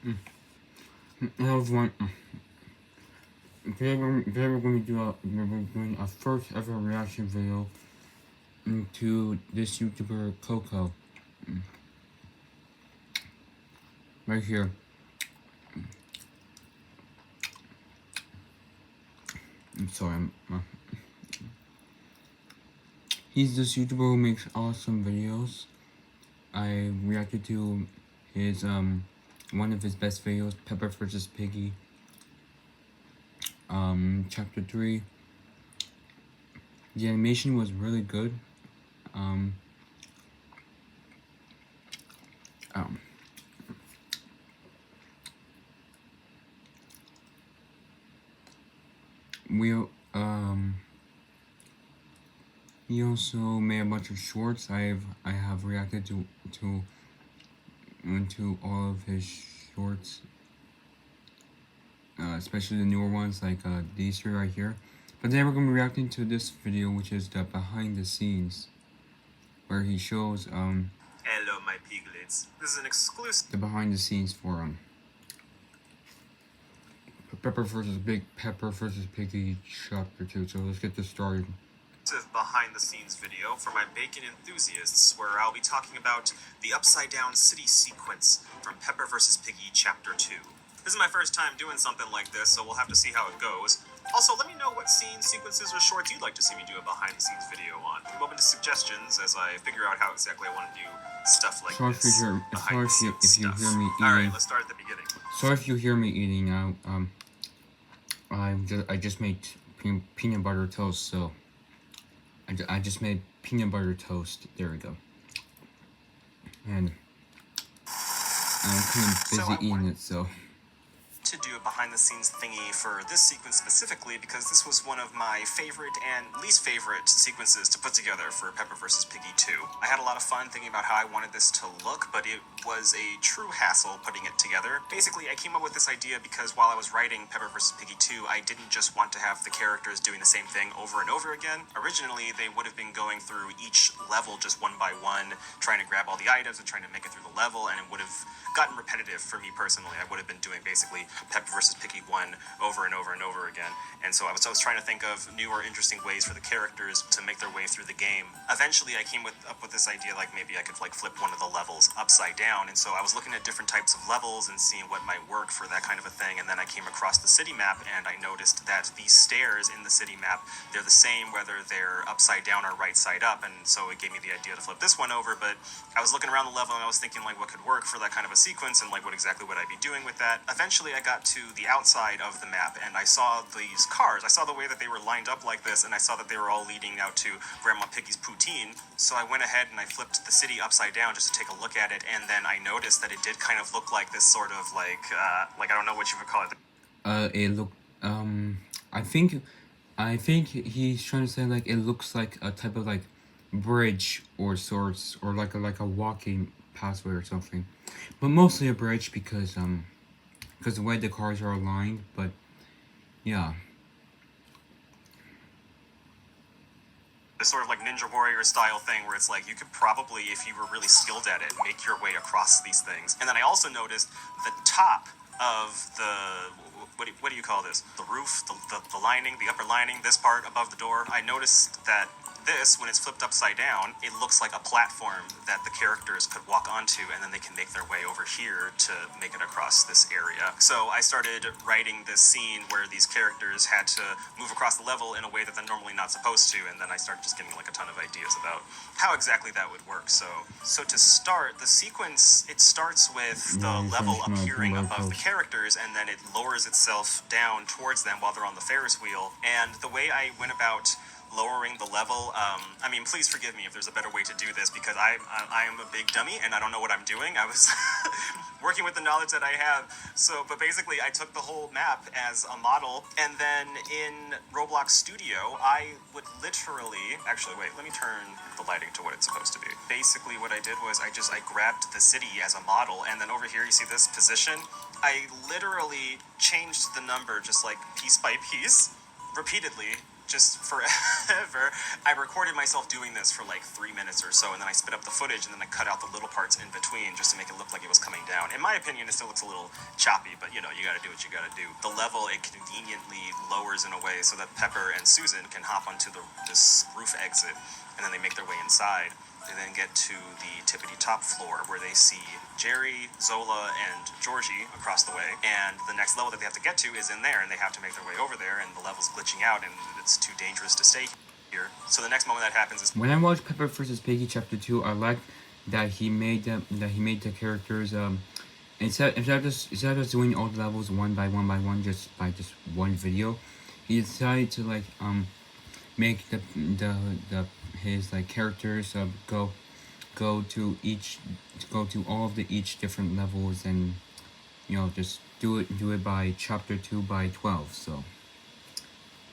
Hello everyone. Today we're going to we're doing a first ever reaction video to this YouTuber Coco. Right here. I'm sorry. He's this YouTuber who makes awesome videos. I reacted to his one of his best videos, Pepper vs. Piggy. Chapter 3. The animation was really good. He also made a bunch of shorts. I have reacted to all of his shorts, especially the newer ones like these three right here. But today we're going to be reacting to this video, which is the behind the scenes, where he shows Hello, my piglets. This is an exclusive. The behind the scenes for Pepper vs. Piggy Chapter 2. So let's get this started. Behind the scenes video for my bacon enthusiasts, where I'll be talking about the upside down city sequence from Pepper vs. Piggy Chapter 2. This is my first time doing something like this, so we'll have to see how it goes. Also, let me know what scenes, sequences, or shorts you'd like to see me do a behind the scenes video on. I'm open to suggestions as I figure out how exactly I want to do stuff like this. Sorry if you hear me eating. Alright, let's start at the beginning. Sorry if you hear me eating now. I just made peanut butter toast, so I just made peanut butter toast. There we go. And I'm kind of busy eating it, so. To do a behind the scenes thingy for this sequence specifically because this was one of my favorite and least favorite sequences to put together for Pepper vs. Piggy 2. I had a lot of fun thinking about how I wanted this to look, but it was a true hassle putting it together. Basically, I came up with this idea because while I was writing Pepper vs. Piggy 2, I didn't just want to have the characters doing the same thing over and over again. Originally, they would have been going through each level just one by one, trying to grab all the items and trying to make it through the level, and it would have gotten repetitive for me personally. I would have been doing basically Pepper vs. Piggy 1 over and over and over again. And so I was trying to think of new or interesting ways for the characters to make their way through the game. Eventually, I came up with this idea, like maybe I could like flip one of the levels upside down. And so I was looking at different types of levels and seeing what might work for that kind of a thing. And then I came across the city map and I noticed that these stairs in the city map, they're the same whether they're upside down or right side up. And so it gave me the idea to flip this one over. But I was looking around the level and I was thinking like what could work for that kind of a sequence and like what exactly would I be doing with that. Eventually I got to the outside of the map and I saw these cars. I saw the way that they were lined up like this and I saw that they were all leading out to Grandma Piggy's poutine. So I went ahead and I flipped the city upside down just to take a look at it, and then I noticed that it did kind of look like this sort of like I don't know what you would call it. It looked I think he's trying to say like it looks like a type of like bridge or sorts, or like a walking pathway or something, but mostly a bridge because the way the cars are aligned. But yeah, this sort of like Ninja Warrior style thing where it's like you could probably, if you were really skilled at it, make your way across these things. And then I also noticed the top of the, what do you call this? The roof, the lining, the upper lining, this part above the door. I noticed that this, when it's flipped upside down, it looks like a platform that the characters could walk onto, and then they can make their way over here to make it across this area. So I started writing this scene where these characters had to move across the level in a way that they're normally not supposed to, and then I started just getting like a ton of ideas about how exactly that would work. So to start, the sequence, it starts with the level appearing above the characters, and then it lowers itself down towards them while they're on the Ferris wheel. And the way I went about lowering the level, I mean, please forgive me if there's a better way to do this because I am a big dummy and I don't know what I'm doing. I was working with the knowledge that I have. So, but basically I took the whole map as a model, and then in Roblox Studio, I would literally, actually wait, let me turn the lighting to what it's supposed to be. Basically what I did was I grabbed the city as a model, and then over here you see this position. I literally changed the number just like piece by piece, repeatedly, just forever. I recorded myself doing this for like 3 minutes or so, and then I spit up the footage, and then I cut out the little parts in between just to make it look like it was coming down. In my opinion, it still looks a little choppy, but you know, you gotta do what you gotta do. The level, it conveniently lowers in a way so that Pepper and Susan can hop onto this roof exit, and then they make their way inside. They then get to the tippity top floor where they see Jerry, Zola, and Georgie across the way. And the next level that they have to get to is in there, and they have to make their way over there, and the level's glitching out, and it's too dangerous to stay here. So the next moment that happens is When I watched Pepper vs. Piggy Chapter 2, I like that he made the characters instead of just doing all the levels one by one just one video, he decided to like make the his like characters go to all of the each different levels, and you know, just do it by chapter 2 by 12. So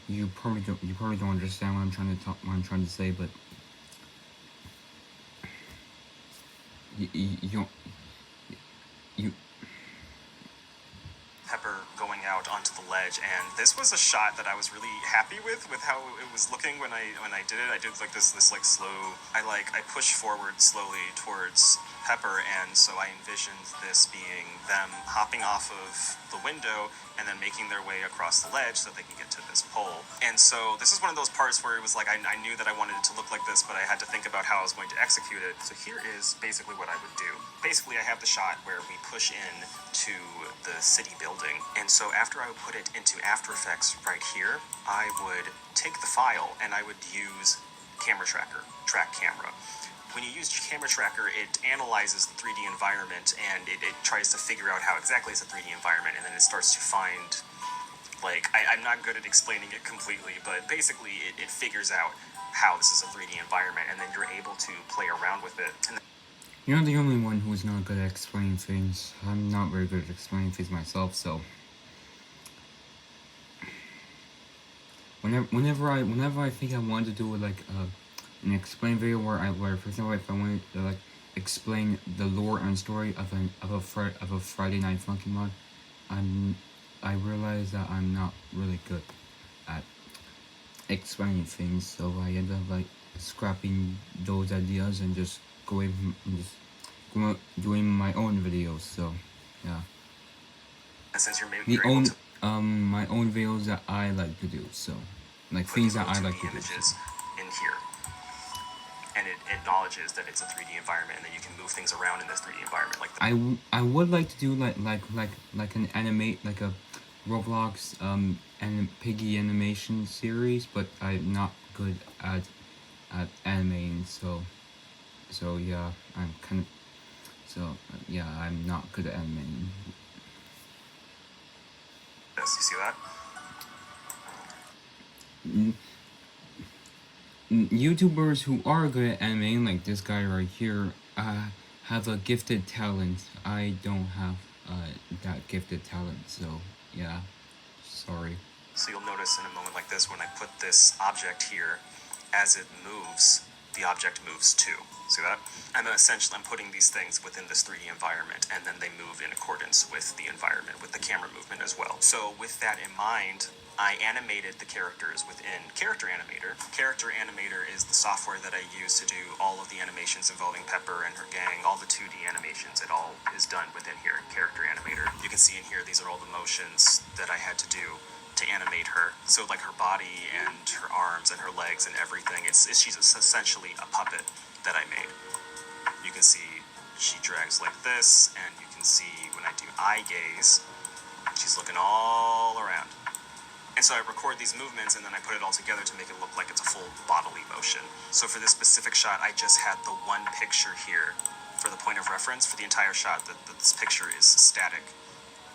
you probably don't understand what I'm trying to say, but you don't you Pepper going out onto the ledge, and this was a shot that I was really happy with how it was looking when I did it. I did like this like slow. I pushed forward slowly towards Pepper, and so I envisioned this being them hopping off of the window and then making their way across the ledge so that they can get to this pole. And so this is one of those parts where it was like I knew that I wanted it to look like this, but I had to think about how I was going to execute it. So here is basically what I would do. Basically, I have the shot where we push in to the city building, and so after I would put it into After Effects right here, I would take the file and I would use Camera Tracker, Track Camera. When you use Camera Tracker, it analyzes the 3D environment, and it tries to figure out how exactly it's a 3D environment, and then it starts to find, like, I'm not good at explaining it completely, but basically it figures out how this is a 3D environment, and then you're able to play around with it. And you're not the only one who's not good at explaining things. I'm not very good at explaining things myself, so whenever I think I want to do like an explain video where for example, if I wanted to like explain the lore and story of a Friday Night Funkin' mod, I realize that I'm not really good at explaining things, so I end up like scrapping those ideas and just doing my own videos. So yeah, since you're my own videos that I like to do, so like things that I like to do. Images in here, and it acknowledges that it's a 3D environment, and that you can move things around in this 3D environment. Like I would like to do like an animate, like a Roblox and piggy animation series, but I'm not good at animating, so yeah, I'm not good at animating. this, you see that? YouTubers who are good at animating, like this guy right here, have a gifted talent. I don't have that gifted talent, so yeah, sorry. So you'll notice in a moment like this, when I put this object here, as it moves, the object moves too. See that? I'm putting these things within this 3D environment, and then they move in accordance with the environment, with the camera movement as well. So with that in mind, I animated the characters within Character Animator. Character Animator is the software that I use to do all of the animations involving Pepper and her gang, all the 2D animations. It all is done within here in Character Animator. You can see in here, these are all the motions that I had to do to animate her. So like her body and her arms and her legs and everything, she's essentially a puppet that I made. You can see she drags like this, and you can see when I do eye gaze, she's looking all around. And so I record these movements, and then I put it all together to make it look like it's a full bodily motion. So for this specific shot, I just had the one picture here for the point of reference. For the entire shot, this picture is static.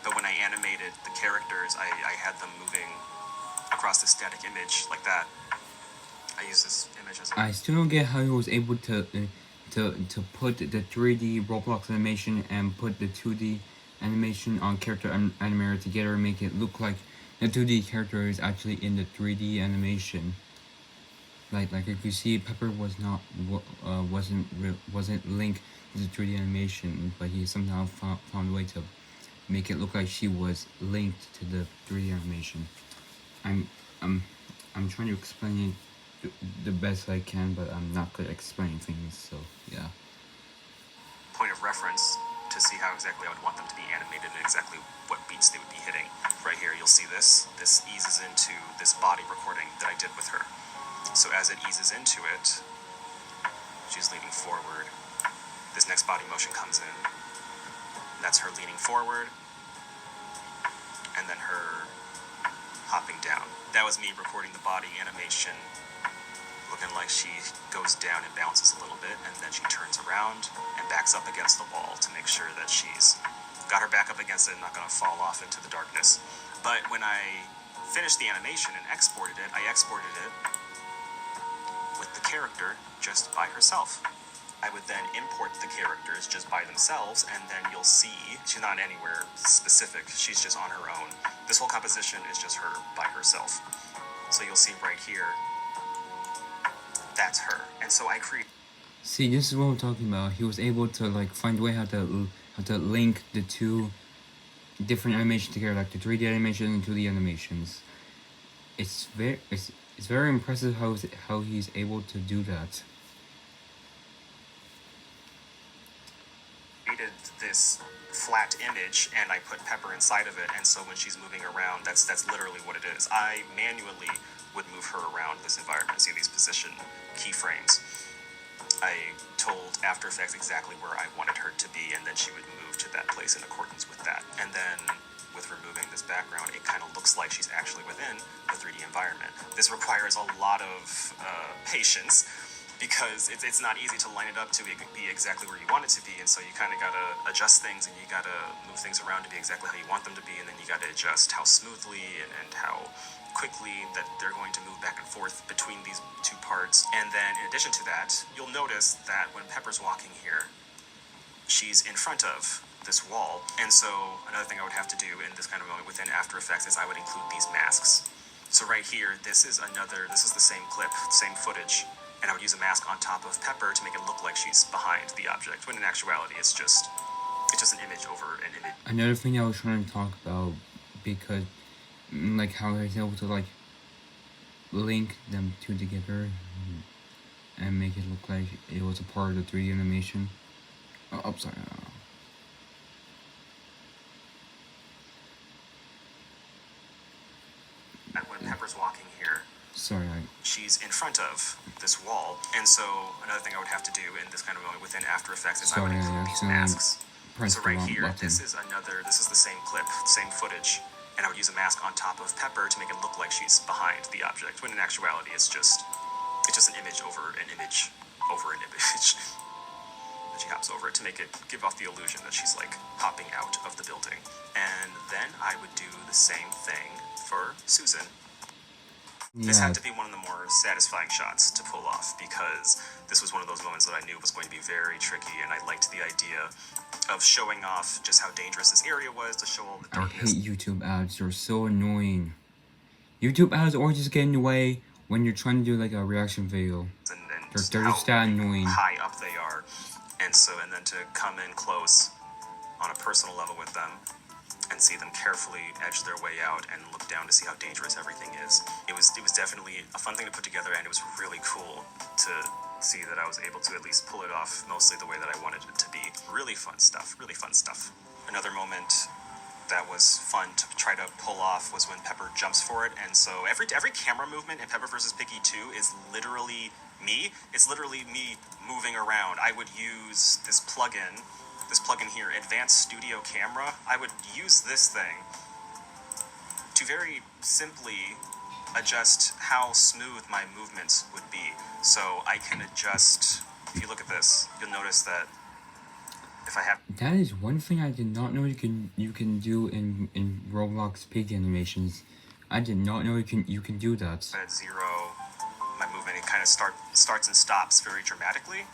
But when I animated the characters, I had them moving across the static image like that. I use this image as I still don't get how he was able to put the 3D Roblox animation and put the 2D animation on Character Animator together and make it look like the 2D character is actually in the 3D animation. Like if you see, Pepper wasn't linked to the 3D animation, but he somehow found a way to make it look like she was linked to the 3D animation. I'm I'm trying to explain it the best I can, but I'm not good at explaining things. So yeah. Point of reference to see how exactly I would want them to be animated and exactly what beats they would be hitting. Right here, you'll see this. This eases into this body recording that I did with her. So as it eases into it, she's leaning forward. This next body motion comes in. That's her leaning forward, and then her hopping down. That was me recording the body animation, looking like she goes down and bounces a little bit, and then she turns around and backs up against the wall to make sure that she's got her back up against it and not going to fall off into the darkness. But when I finished the animation and exported it, I exported it with the character just by herself. I would then import the characters just by themselves, and then you'll see she's not anywhere specific. She's just on her own. This whole composition is just her by herself. So you'll see right here, that's her. And so I create. See, this is what we're talking about. He was able to like find a way how to link the two different animations together, like the 3D animation and 2D animations. It's very impressive how he's able to do that. Created this flat image and I put Pepper inside of it, and so when she's moving around, that's literally what it is. I manually would move her around this environment. See these position keyframes. I told After Effects exactly where I wanted her to be, and then she would move to that place in accordance with that. And then with removing this background, it kind of looks like she's actually within the 3D environment. This requires a lot of patience, because it's not easy to line it up to be exactly where you want it to be, and so you kind of got to adjust things, and you got to move things around to be exactly how you want them to be, and then you got to adjust how smoothly and how quickly that they're going to move back and forth between these two parts. And then in addition to that, you'll notice that when Pepper's walking here, she's in front of this wall, and so another thing I would have to do in this kind of moment within After Effects is I would include these masks. So right here, this is the same clip, same footage, and I would use a mask on top of Pepper to make it look like she's behind the object, when in actuality it's just an image over an image. Another thing I was trying to talk about, because like how he's able to like link them two together and make it look like it was a part of the 3D animation. Oh, I'm sorry. And when Pepper's walking here, she's in front of this wall, and so another thing I would have to do in this kind of moment within After Effects is I would include these masks. So right here, this is the same clip, same footage, and I would use a mask on top of Pepper to make it look like she's behind the object, when in actuality it's just an image over an image over an image. That she hops over it to make it give off the illusion that she's like hopping out of the building. And then I would do the same thing for Susan. This had to be one of the more satisfying shots to pull off, because this was one of those moments that I knew was going to be very tricky, and I liked the idea of showing off just how dangerous this area was, to show all the darkness. I hate YouTube ads. They're so annoying. YouTube ads always just get in the way when you're trying to do like a reaction video. And they're just that annoying. High up they are, and then to come in close on a personal level with them and see them carefully edge their way out and look down to see how dangerous everything is. It was definitely a fun thing to put together, and it was really cool to see that I was able to at least pull it off mostly the way that I wanted it to be. Really fun stuff. Another moment that was fun to try to pull off was when Pepper jumps for it, and so every camera movement in Pepper vs. Piggy 2 is literally me. It's literally me moving around. I would use this plugin here, Advanced Studio Camera. I would use this thing to very simply adjust how smooth my movements would be. So I can adjust, if you look at this, you'll notice that if I have... That is one thing I did not know you can do in Roblox pig animations. I did not know you can do that. At 0, my movement, it kind of starts and stops very dramatically,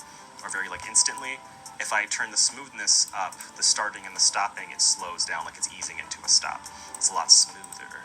or very like instantly. If I turn the smoothness up, the starting and the stopping, it slows down like it's easing into a stop. It's a lot smoother,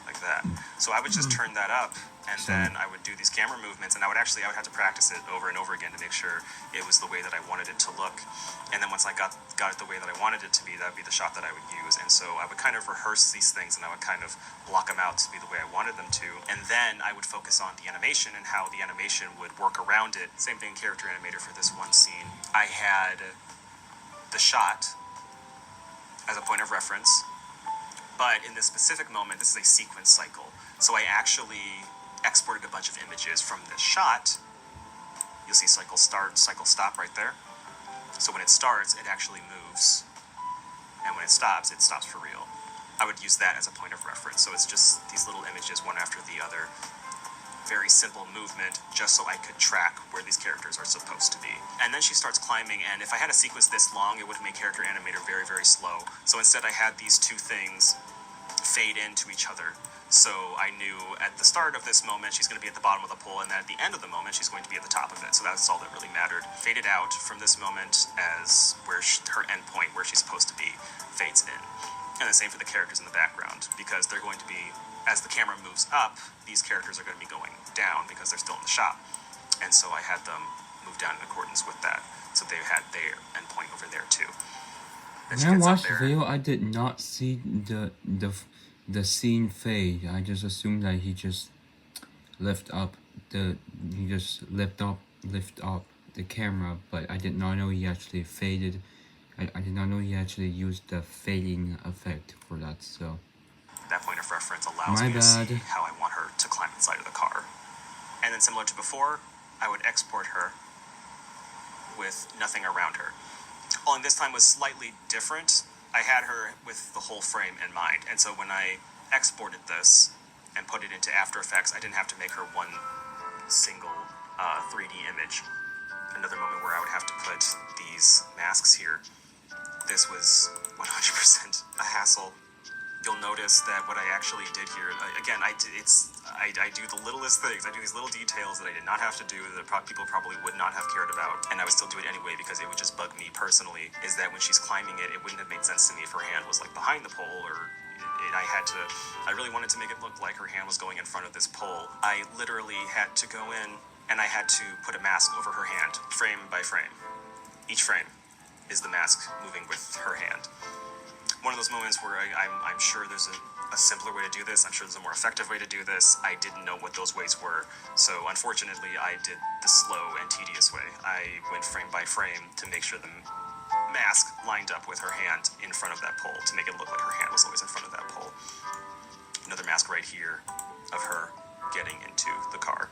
like that. So I would just turn that up, and then I would do these camera movements, and I would have to practice it over and over again to make sure it was the way that I wanted it to look. And then once I got it the way that I wanted it to be, that would be the shot that I would use. And so I would kind of rehearse these things, and I would kind of block them out to be the way I wanted them to. And then I would focus on the animation and how the animation would work around it. Same thing, character animator for this one scene. I had the shot as a point of reference, but in this specific moment, this is a sequence cycle. So I actually exported a bunch of images from this shot. You'll see cycle start, cycle stop right there. So when it starts, it actually moves. And when it stops for real. I would use that as a point of reference. So it's just these little images, one after the other. Very simple movement, just so I could track where these characters are supposed to be. And then she starts climbing, and if I had a sequence this long, it would make character animator very, very slow. So instead I had these two things fade into each other. So I knew at the start of this moment, she's going to be at the bottom of the pole, and then at the end of the moment, she's going to be at the top of it. So that's all that really mattered. Faded out from this moment as where her end point, where she's supposed to be, fades in. And the same for the characters in the background, because they're going to be, as the camera moves up, these characters are going to be going down because they're still in the shop. And so I had them move down in accordance with that. So they had their end point over there too. When I watched the video, I did not see the scene fade. I just assumed that he just lift up the camera, but I did not know he actually faded. I did not know he actually used the fading effect for that. So that point of reference allows me to see how I want her to climb inside of the car. And then similar to before, I would export her with nothing around her. Only this time was slightly different. I had her with the whole frame in mind. And so when I exported this and put it into After Effects, I didn't have to make her one single 3D image. Another moment where I would have to put these masks here. This was 100% a hassle. You'll notice that what I actually did here, again, I do the littlest things. I do these little details that I did not have to do that people probably would not have cared about, and I would still do it anyway because it would just bug me personally, is that when she's climbing it, it wouldn't have made sense to me if her hand was like behind the pole, or I really wanted to make it look like her hand was going in front of this pole. I literally had to go in and I had to put a mask over her hand, frame by frame. Each frame is the mask moving with her hand. One of those moments where I'm sure there's a simpler way to do this. I'm sure there's a more effective way to do this. I didn't know what those ways were. So unfortunately, I did the slow and tedious way. I went frame by frame to make sure the mask lined up with her hand in front of that pole to make it look like her hand was always in front of that pole. Another mask right here of her getting into the car.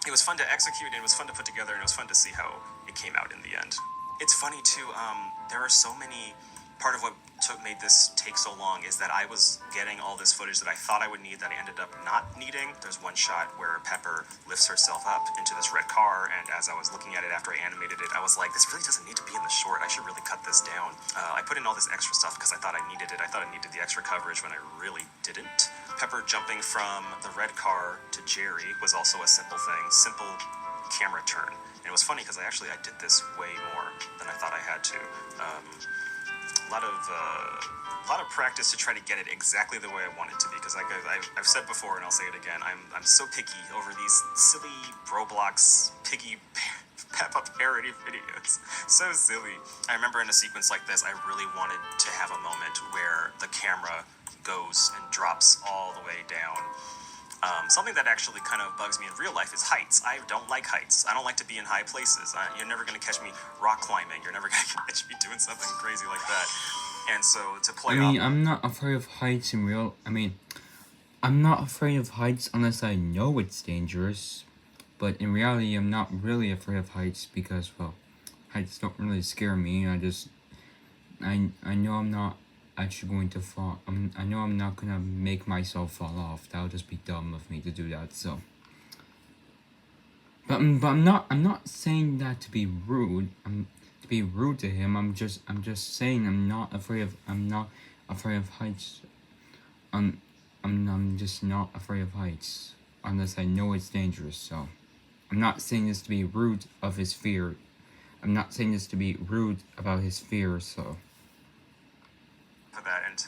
It was fun to execute, and it was fun to put together, and it was fun to see how it came out in the end. It's funny too, there are so many, part of what made this take so long is that I was getting all this footage that I thought I would need that I ended up not needing. There's one shot where Pepper lifts herself up into this red car, and as I was looking at it after I animated it, I was like, this really doesn't need to be in the short. I should really cut this down. I put in all this extra stuff because I thought I needed it. I thought I needed the extra coverage when I really didn't. Pepper jumping from the red car to Jerry was also a simple thing. Simple camera turn. And it was funny because I did this way more than I thought I had to. A lot of practice to try to get it exactly the way I want it to be, because I've said before, and I'll say it again, I'm so picky over these silly Roblox piggy Peppa parody videos. So silly. I remember in a sequence like this, I really wanted to have a moment where the camera goes and drops all the way down. Something that actually kind of bugs me in real life is heights. I don't like heights. I don't like to be in high places. You're never going to catch me rock climbing. You're never going to catch me doing something crazy like that. And so to play I'm not afraid of heights in real... I'm not afraid of heights unless I know it's dangerous. But in reality, I'm not really afraid of heights because, well, heights don't really scare me. I know I'm not actually going to fall. I know I'm not gonna make myself fall off. That would just be dumb of me to do that. So, but I'm not saying that to be rude. To be rude to him. I'm just saying I'm not afraid of heights. I'm just not afraid of heights unless I know it's dangerous. So, I'm not saying this to be rude of his fear. I'm not saying this to be rude about his fear. So. For that, and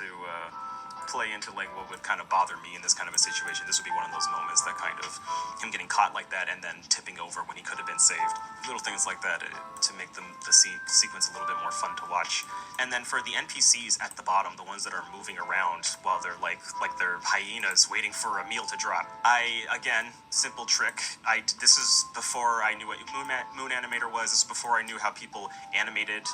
play into like what would kind of bother me in this kind of a situation. This would be one of those moments that kind of him getting caught like that and then tipping over when he could have been saved. Little things like that to make the sequence a little bit more fun to watch. And then for the NPCs at the bottom, the ones that are moving around while they're like they're hyenas waiting for a meal to drop. Again, simple trick. This is before I knew what Moon Animator was. This is before I knew how people animated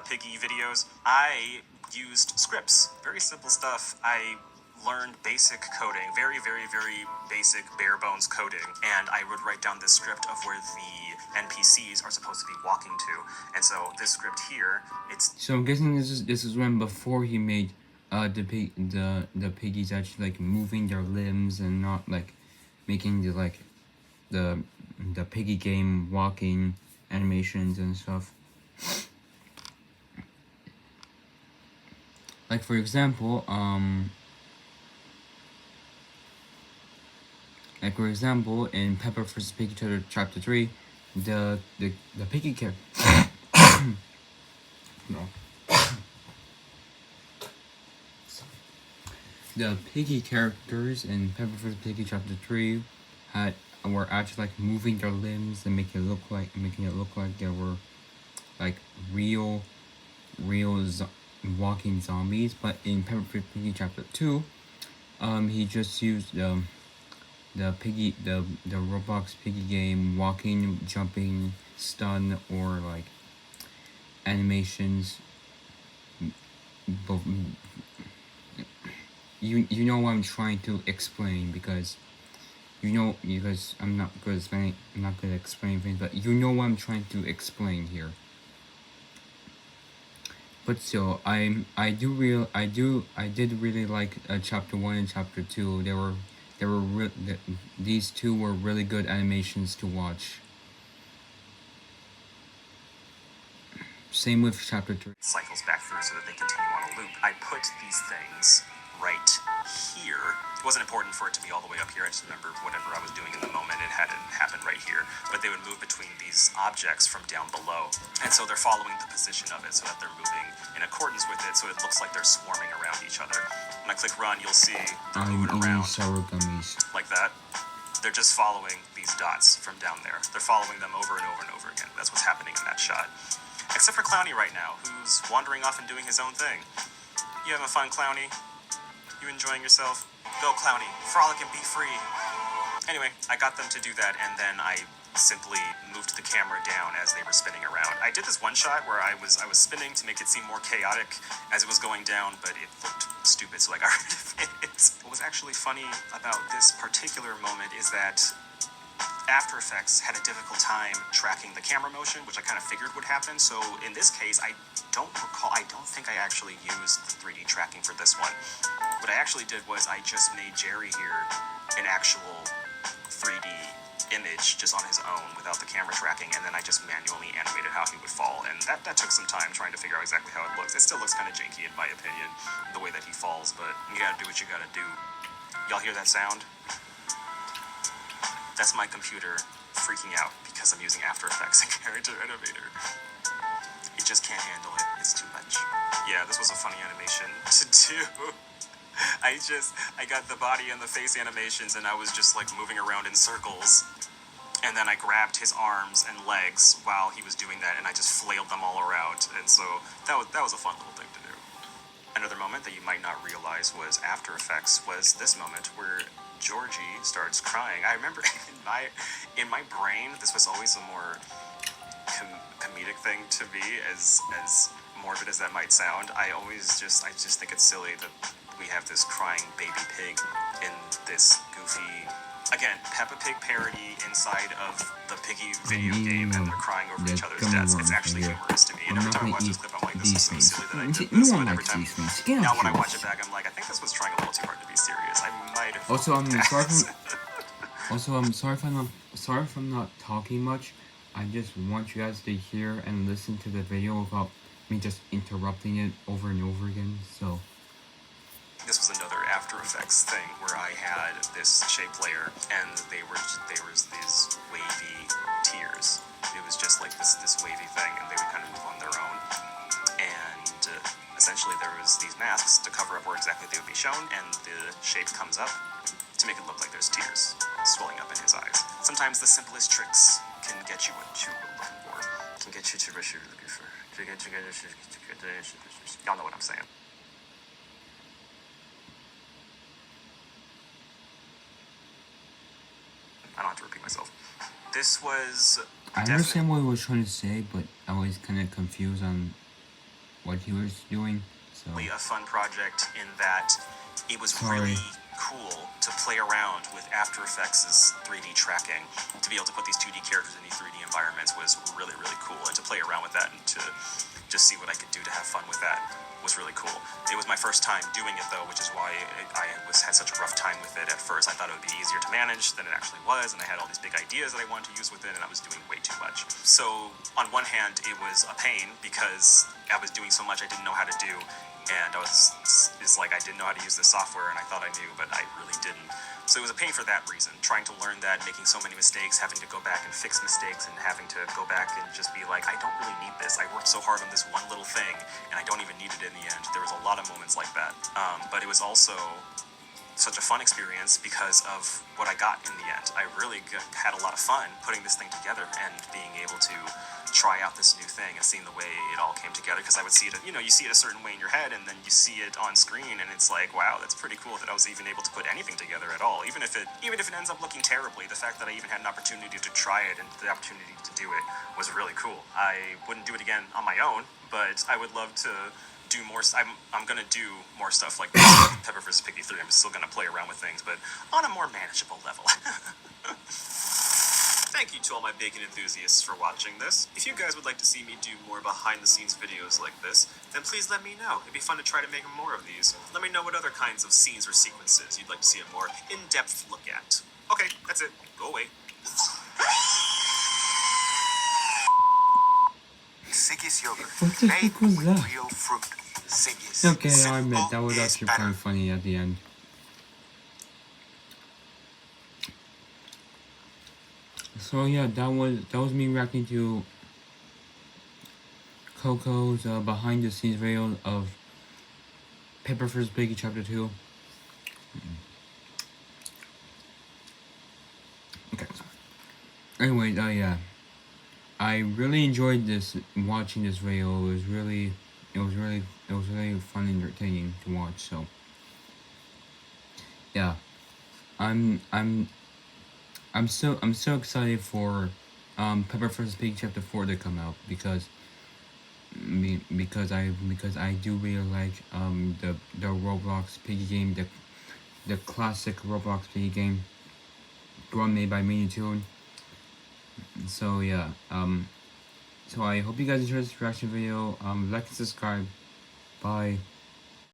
Piggy videos. I used scripts, very simple stuff. I learned basic coding, very, very, very basic, bare bones coding, and I would write down this script of where the NPCs are supposed to be walking to. And so this script here, it's So I'm guessing this is when before he made the piggies actually like moving their limbs and not like making the piggy game walking animations and stuff. Like for example, in Peppa vs. Piggy Chapter 3, the piggy character. No. The piggy characters in Peppa vs. Piggy Chapter 3 were actually like moving their limbs and making it look like they were like real walking zombies. But in Peppa vs. Piggy Chapter 2, he just used the Roblox piggy game walking, jumping, stun, or like animations. You know what I'm trying to explain, because I'm not good at explaining things, but you know what I'm trying to explain here. But still, I did really like Chapter 1 and Chapter 2. These two were really good animations to watch. Same with Chapter 3. Cycles back through so that they continue on a loop. I put these things right here. It wasn't important for it to be all the way up here. I just remember whatever I was doing in the moment, it had it happen right here. But they would move between these objects from down below. And so they're following the position of it so that they're moving in accordance with it, so it looks like they're swarming around each other. When I click run, you'll see they're moving around sour gummies. like that. They're just following these dots from down there. They're following them over and over and over again. That's what's happening in that shot. Except for Clowny right now, who's wandering off and doing his own thing. You having fun, Clowny? You enjoying yourself? Go, Clowny. Frolic and be free. Anyway, I got them to do that, and then I simply moved the camera down as they were spinning around. I did this one shot where I was spinning to make it seem more chaotic as it was going down, but it looked stupid, so I got rid of it. What was actually funny about this particular moment is that After Effects had a difficult time tracking the camera motion, which I kind of figured would happen. So in this case, I don't think I actually used the 3D tracking for this one. What I actually did was I just made Jerry here an actual 3D image just on his own without the camera tracking, and then I just manually animated how he would fall, and that took some time trying to figure out exactly how it looks. It still looks kind of janky in my opinion, the way that he falls, but you gotta do what you gotta do. Y'all hear that sound? That's my computer freaking out because I'm using After Effects and Character Animator. It just can't handle it. It's too much. Yeah, this was a funny animation to do. I got the body and the face animations, and I was just like moving around in circles. And then I grabbed his arms and legs while he was doing that, and I just flailed them all around. And so that was a fun little thing to do. Another moment that you might not realize was After Effects was this moment where Georgie starts crying. I remember in my brain, this was always a more comedic thing to be, as morbid as that might sound. I just think it's silly that we have this crying baby pig in this goofy, again, Peppa Pig parody inside of the Piggy video game, and they're crying over each other's deaths. It's actually humorous to me, and every time I watch this clip, I'm like, this is so silly that I did this. But every time, now when I watch it back, I'm like, I think this was trying a little too hard to be serious. I might have. Also, I'm sorry if I'm not talking much. I just want you guys to hear and listen to the video without me just interrupting it over and over again. So this was another After Effects thing where I had this shape layer, and there was these wavy tears. It was just like this wavy thing, and they would kind of move on their own. And Essentially, there was these masks to cover up where exactly they would be shown, and the shape comes up to make it look like there's tears swelling up in his eyes. Sometimes the simplest tricks can get you what you were looking for. Can get you to what you're looking for. Y'all know what I'm saying. I don't have to repeat myself. This was I understand what he was trying to say, but I was kind of confused on what he was doing. So a fun project in that it was Sorry. really cool to play around with After Effects' 3D tracking. To be able to put these 2D characters in these 3D environments was really, really cool. And to play around with that and to just see what I could do to have fun with that was really cool. It was my first time doing it though, which is why had such a rough time with it at first. I thought it would be easier to manage than it actually was, and I had all these big ideas that I wanted to use with it, and I was doing way too much. So on one hand, it was a pain because I was doing so much I didn't know how to do, and it's like I didn't know how to use this software, and I thought I knew, but I really didn't. So it was a pain for that reason, trying to learn that, making so many mistakes, having to go back and fix mistakes, and having to go back and just be like, I don't really need this. I worked so hard on this one little thing, and I don't even need it in the end. There was a lot of moments like that. But it was also such a fun experience because of what I got in the end. I really had a lot of fun putting this thing together and being able to try out this new thing and seeing the way it all came together, because I would see it, you see it a certain way in your head, and then you see it on screen, and it's like, wow, that's pretty cool that I was even able to put anything together at all. Even if it ends up looking terribly, the fact that I even had an opportunity to try it and the opportunity to do it was really cool. I wouldn't do it again on my own, but I would love to do more. I'm gonna do more stuff like Pepper vs. Piggy 3. I'm still gonna play around with things, but on a more manageable level. Thank you to all my bacon enthusiasts for watching this. If you guys would like to see me do more behind-the-scenes videos like this, then please let me know. It'd be fun to try to make more of these. Let me know what other kinds of scenes or sequences you'd like to see a more in-depth look at. Okay, that's it. Go away. Siggy's yogurt. What the Made fuck was with that? real fruit. Siggy's. Okay, I Simple admit that was is actually better. kind of funny at the end. So yeah, that was me reacting to Coco's behind the scenes video of Pepper vs. Piggy Chapter 2. Okay. Anyway, yeah, I really enjoyed watching this video. It was really fun and entertaining to watch. So yeah, I'm so excited for Pepper vs. Piggy Chapter 4 to come out because I do really like the Roblox Piggy game, the classic Roblox Piggy game, the one made by Mini Toon. So yeah, so I hope you guys enjoyed this reaction video. Like and subscribe. Bye.